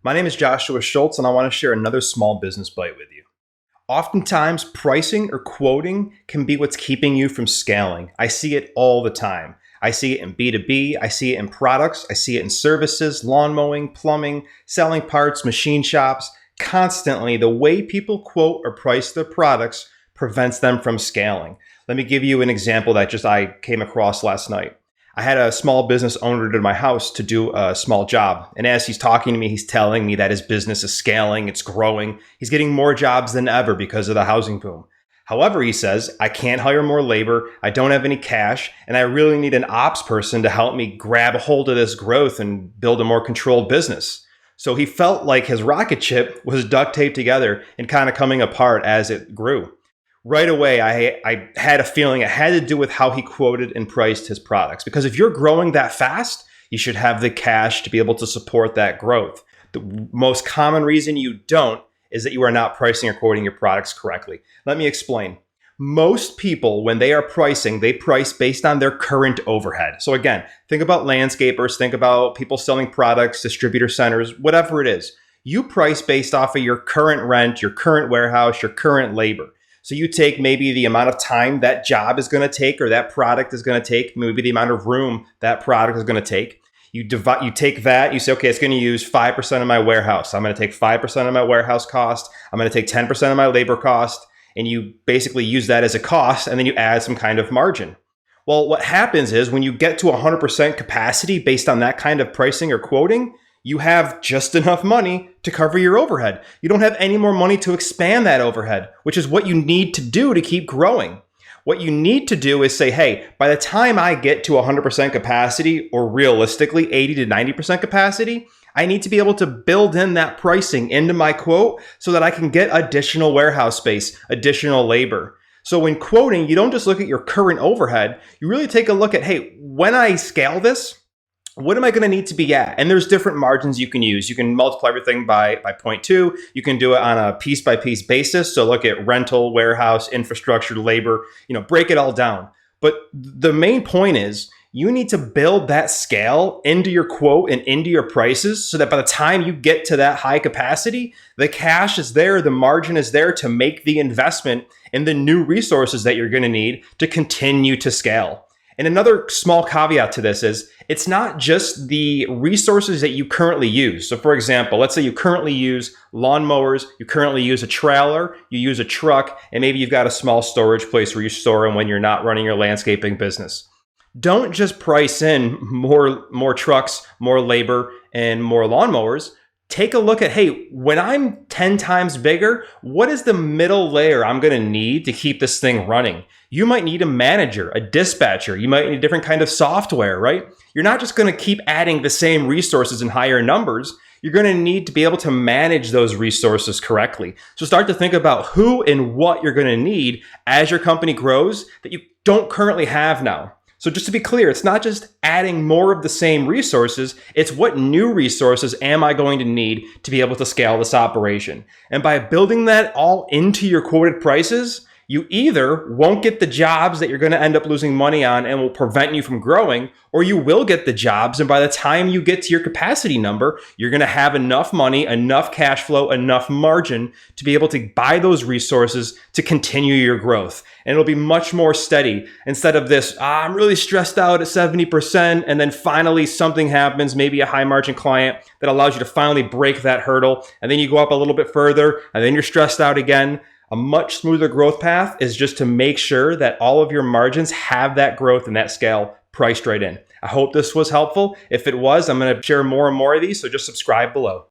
My name is Joshua Schultz, and I want to share another small business bite with you. Oftentimes, pricing or quoting can be what's keeping you from scaling. I see it all the time. I see it in B2B, I see it in products, I see it in services, lawn mowing, plumbing, selling parts, machine shops. Constantly, the way people quote or price their products prevents them from scaling. Let me give you an example that just I came across last night. I had a small business owner to my house to do a small job. And as he's talking to me, he's telling me that his business is scaling, it's growing. He's getting more jobs than ever because of the housing boom. However, he says, I can't hire more labor, I don't have any cash, and I really need an ops person to help me grab a hold of this growth and build a more controlled business. So he felt like his rocket ship was duct taped together and kind of coming apart as it grew. Right away, I had a feeling it had to do with how he quoted and priced his products. Because if you're growing that fast, you should have the cash to be able to support that growth. The most common reason you don't is that you are not pricing or quoting your products correctly. Let me explain. Most people, when they are pricing, they price based on their current overhead. So again, think about landscapers, think about people selling products, distributor centers, whatever it is. You price based off of your current rent, your current warehouse, your current labor. So you take maybe the amount of time that job is going to take or that product is going to take, maybe the amount of room that product is going to take. You take that, you say, okay, it's going to use 5% of my warehouse. I'm going to take 5% of my warehouse cost. I'm going to take 10% of my labor cost. And you basically use that as a cost, and then you add some kind of margin. Well, what happens is when you get to 100% capacity based on that kind of pricing or quoting, you have just enough money to cover your overhead. You don't have any more money to expand that overhead, which is what you need to do to keep growing. What you need to do is say, hey, by the time I get to 100% capacity, or realistically 80 to 90% capacity, I need to be able to build in that pricing into my quote so that I can get additional warehouse space, additional labor. So when quoting, you don't just look at your current overhead, you really take a look at, hey, when I scale this, what am I going to need to be at? And there's different margins you can use. You can multiply everything by 0.2. You can do it on a piece by piece basis. So look at rental, warehouse, infrastructure, labor, break it all down. But the main point is you need to build that scale into your quote and into your prices so that by the time you get to that high capacity, the cash is there, the margin is there to make the investment in the new resources that you're going to need to continue to scale. And another small caveat to this is it's not just the resources that you currently use. So for example, let's say you currently use lawnmowers, you currently use a trailer, you use a truck, and maybe you've got a small storage place where you store them when you're not running your landscaping business. Don't just price in more trucks, more labor, and more lawnmowers. Take a look at, hey, when I'm 10 times bigger, what is the middle layer I'm going to need to keep this thing running? You might need a manager, a dispatcher. You might need a different kind of software, right? You're not just going to keep adding the same resources in higher numbers. You're going to need to be able to manage those resources correctly. So start to think about who and what you're going to need as your company grows that you don't currently have now. So just to be clear, it's not just adding more of the same resources, it's what new resources am I going to need to be able to scale this operation. And by building that all into your quoted prices, you either won't get the jobs that you're going to end up losing money on and will prevent you from growing, or you will get the jobs. And by the time you get to your capacity number, you're going to have enough money, enough cash flow, enough margin to be able to buy those resources to continue your growth. And it'll be much more steady instead of this, I'm really stressed out at 70%. And then finally something happens, maybe a high margin client that allows you to finally break that hurdle. And then you go up a little bit further and then you're stressed out again. A much smoother growth path is just to make sure that all of your margins have that growth and that scale priced right in. I hope this was helpful. If it was, I'm going to share more and more of these, so just subscribe below.